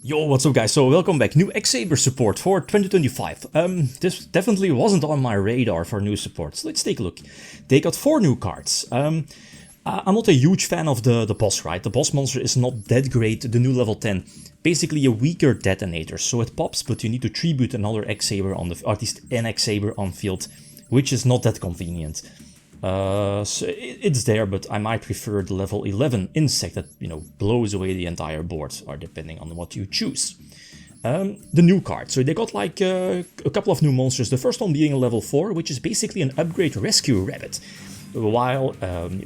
Yo, what's up guys? So welcome back. New X-Saber support for 2025. This definitely wasn't on my radar for new supports. Let's take a look. They got 4 new cards. I'm not a huge fan of the boss, right? The boss monster is not that great, the new level 10. Basically a weaker detonator, so it pops, but you need to tribute another X-Saber on the, or at least an X-Saber on field, which is not that convenient. So it's there, but I might prefer the level 11 insect that, blows away the entire board, or depending on what you choose. The new card. So they got like a couple of new monsters. The first one being a level 4, which is basically an upgrade rescue rabbit. While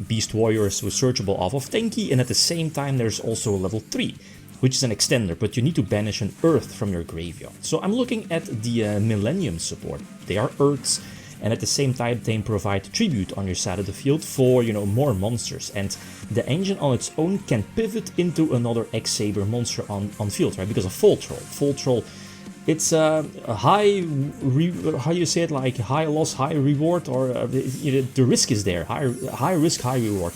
Beast Warriors was searchable off of Tenki, and at the same time there's also a level 3, which is an extender, but you need to banish an earth from your graveyard. So I'm looking at the Millennium support. They are earths, and at the same time they provide tribute on your side of the field for, more monsters. And the engine on its own can pivot into another X-Saber monster on field, right? Because of Full Troll. Full Troll, it's a high, how you say it, like high loss, high reward, or the risk is there, high risk, high reward,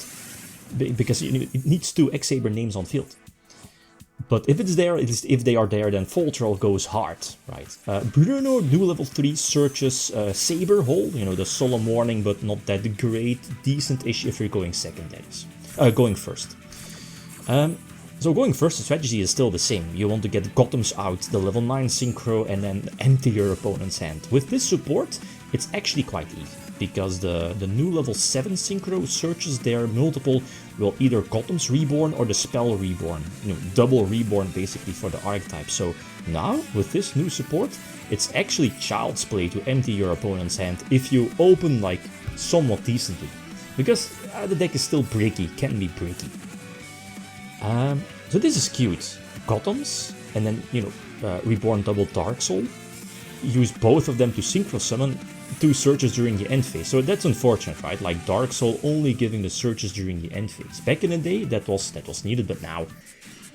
because it needs 2 X-Saber names on field. But if it's there, if they are there, then Full Troll goes hard, right? Bruno, new level 3, searches Saber Hole, the solemn warning, but not that great, decent-ish if you're going second, that is. Going first. So going first, the strategy is still the same. You want to get Gottoms out, the level 9 synchro, and then empty your opponent's hand. With this support, it's actually quite easy, because the new level 7 synchro searches their multiple, well, either Gottoms Reborn or the Spell Reborn. Double Reborn basically for the archetype. So now, with this new support, it's actually child's play to empty your opponent's hand if you open like somewhat decently. Because the deck is still bricky, can be bricky. So this is cute. Gottoms, and then, Reborn double Darksoul. Use both of them to synchro summon 2 searches during the end phase. So that's unfortunate, right? Like Darksoul only giving the searches during the end phase. Back in the day, that was needed, but now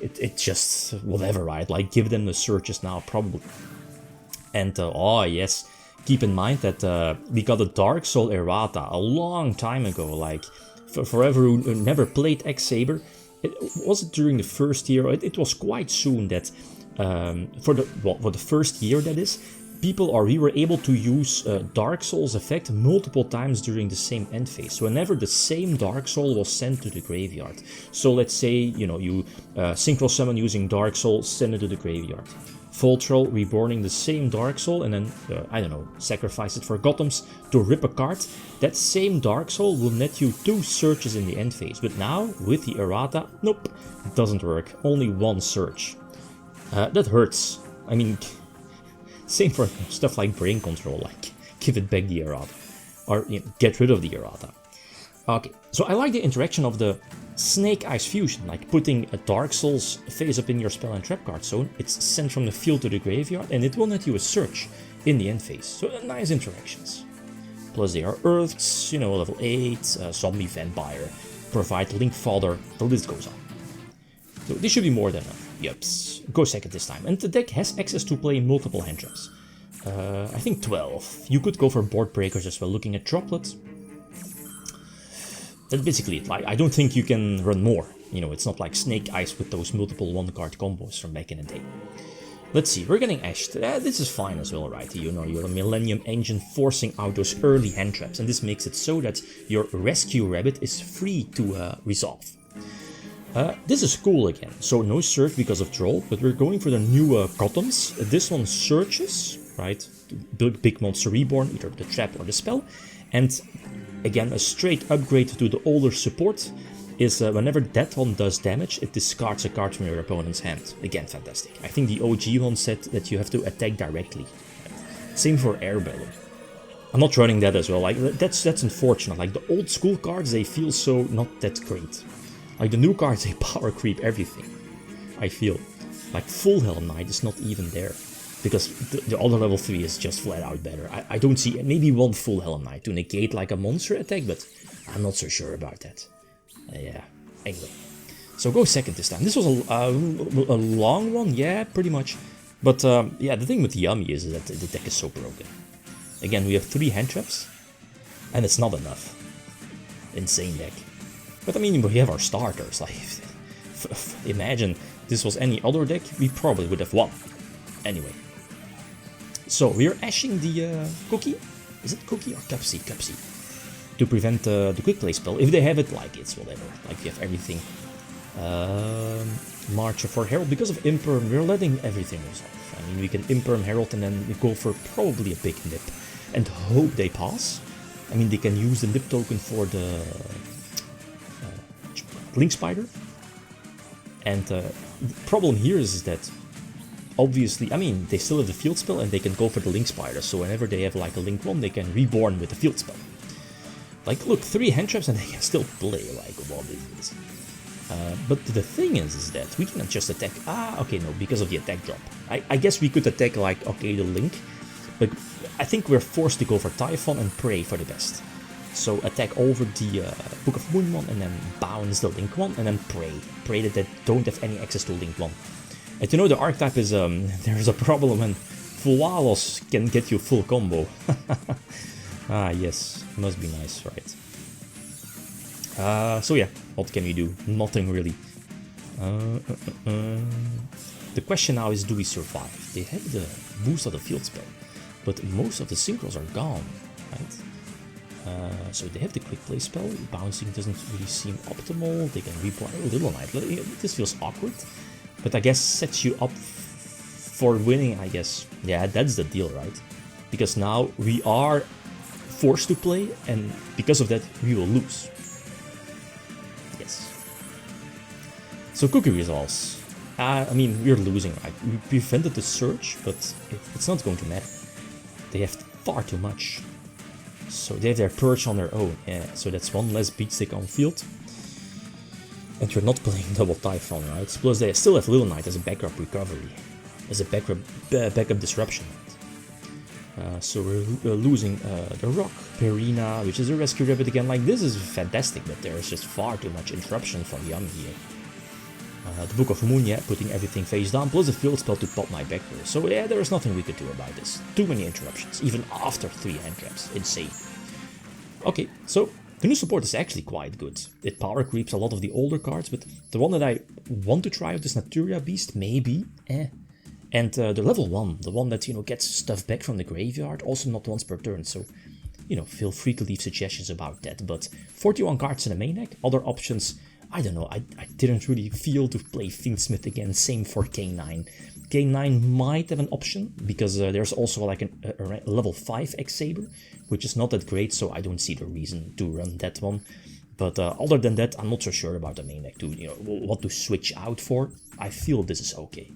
it just whatever, right? Like give them the searches now, probably. And oh yes, keep in mind that we got a Darksoul errata a long time ago. Like forever who never played X-Saber, it wasn't during the first year. It was quite soon that for the first year, that is. We were able to use Darksoul's effect multiple times during the same end phase. So whenever the same Darksoul was sent to the graveyard. So let's say, you synchro summon using Darksoul, send it to the graveyard. Full Troll reborning the same Darksoul and then, sacrifice it for Gottoms to rip a card. That same Darksoul will net you 2 searches in the end phase. But now, with the errata, nope, it doesn't work. Only 1 search. That hurts. I mean, same for stuff like brain control, like give it back the errata, or get rid of the errata. Okay, so I like the interaction of the Snake Eyes fusion, like putting a Darksoul's face up in your spell and trap card zone. It's sent from the field to the graveyard, and it will net you a search in the end phase. So nice interactions. Plus they are earths, level 8, zombie vampire, provide Link Father, the list goes on. So this should be more than enough. Yups, go second this time. And the deck has access to play multiple hand traps. I think 12. You could go for board breakers as well, looking at droplets. That's basically it. I don't think you can run more. It's not like Snake Eyes with those multiple 1-card combos from back in the day. Let's see, we're getting ashed. This is fine as well, right? You're a Millennium engine forcing out those early hand traps, and this makes it so that your Rescue Rabbit is free to resolve. This is cool again, so no search because of Troll, but we're going for the new Gottoms. This one searches, right? Big monster reborn, either the trap or the spell. And again, a straight upgrade to the older support is whenever that one does damage, it discards a card from your opponent's hand. Again, fantastic. I think the OG one said that you have to attack directly. Same for Air Balloon. I'm not running that as well, like that's unfortunate. Like the old school cards, they feel so not that great. Like the new cards, they power creep everything, I feel. Like Full Hell Knight is not even there, because the other level 3 is just flat out better. I don't see maybe 1 Full Hell Knight to negate like a monster attack, but I'm not so sure about that. Yeah, anyway. So go second this time. This was a long one, yeah, pretty much. But yeah, the thing with Yummy is that the deck is so broken. Again, we have 3 hand traps, and it's not enough. Insane deck. But I mean, we have our starters, like, imagine this was any other deck, we probably would have won. Anyway. So, we're ashing the Cookie. Is it Cookie or Cupsy? Cupsy. To prevent the quick play spell. If they have it, like, it's whatever. Like, you have everything. March for Herald. Because of Imperm, we're letting everything resolve. I mean, we can Imperm Herald and then we go for probably a big nip. And hope they pass. I mean, they can use the nip token for the Link Spider. And the problem here is that, obviously, I mean, they still have the field spell and they can go for the Link Spider. So whenever they have like a Link 1, they can reborn with the field spell. Like, look, 3 hand traps and they can still play, like, what is this? But the thing is that we cannot just attack... okay, no, because of the attack drop. I guess we could attack, like, okay, the Link. But I think we're forced to go for Typhon and pray for the best. So attack over the Book of Moon one and then bounce the Link one and then pray. Pray that they don't have any access to Link 1. And you know, the archetype is... there's a problem when Fualos can get you full combo. Yes, must be nice, right? So yeah, what can we do? Nothing really. The question now is, do we survive? They have the boost of the field spell, but most of the synchros are gone, right? So they have the quick play spell, bouncing doesn't really seem optimal, they can replay a little knight. This feels awkward, but I guess sets you up for winning, I guess. Yeah, that's the deal, right? Because now we are forced to play, and because of that, we will lose. Yes. So Cookie results. I mean, we're losing, right? We prevented the surge, but it's not going to matter. They have far too much. So they have their Purge on their own, yeah. So that's one less beat stick on field. And you're not playing double Typhon, right? Plus they still have Little Knight as a backup recovery. As a backup disruption. So we're losing the Rock, Perina, which is a Rescue Rabbit again. Like, this is fantastic, but there's just far too much interruption from Yum here. The Book of Moon, yeah, putting everything face down, plus a field spell to pop my back row. So yeah, there's nothing we could do about this. Too many interruptions, even after 3 hand traps. Insane. Okay, so the new support is actually quite good. It power creeps a lot of the older cards, but the one that I want to try out is Naturia Beast, maybe, And the level 1, the one that, you know, gets stuff back from the graveyard, also not once per turn, so, you know, feel free to leave suggestions about that. But 41 cards in the main deck, other options, I don't know, I didn't really feel to play Fiendsmith again, same for K9. K9 might have an option, because there's also like a level 5 X-Saber, which is not that great, so I don't see the reason to run that one. But other than that, I'm not so sure about the main deck, to, you know, what to switch out for. I feel this is okay.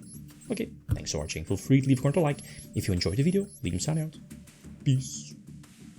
Okay, thanks for watching. Feel free to leave a comment or like. If you enjoyed the video, leave a sign out. Peace.